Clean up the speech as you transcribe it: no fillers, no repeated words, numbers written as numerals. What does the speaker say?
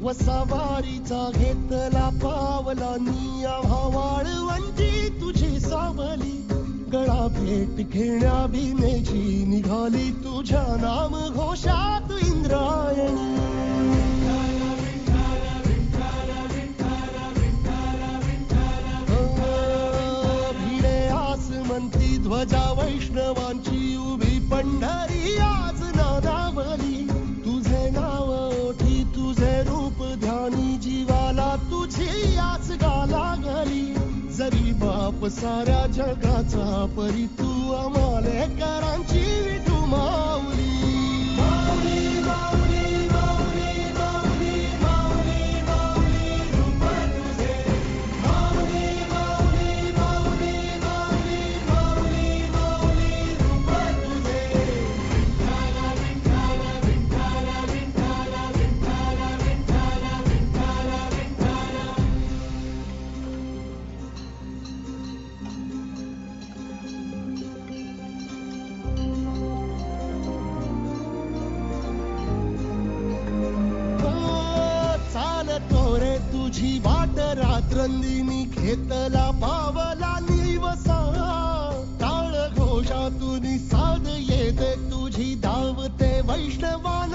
वसावारीचा घेतला पावला निया वाळवंटी तुझी सावली गळा भेट घेण्या भीमेची निघाली तुझ्या नाम घोषात इंद्रायणी भिडे आसमंती ध्वजा वैष्णवांची उभी पंढरी आज नादावली तुझे नाव ओठी तुझे रूप ध्यानी जीवाला तुझी आस गाला गली जरी बाप साऱ्या जगाचा परी तू अमालेकरांची विठू माऊली माऊली माऊली माऊली माऊली माऊली माऊली रूप तुझे माऊली माऊली माऊली माऊली माऊली माऊली रूप तुझे विठ्ठल विठ्ठल विठ्ठल विठ्ठल विठ्ठल विठ्ठल विठ्ठल विठ्ठल चालतो रे तुझी वाट रात्रंदिनी घेतला पावला निवसा टाळ घोषातून साध येते तुझी धावते वैष्णवा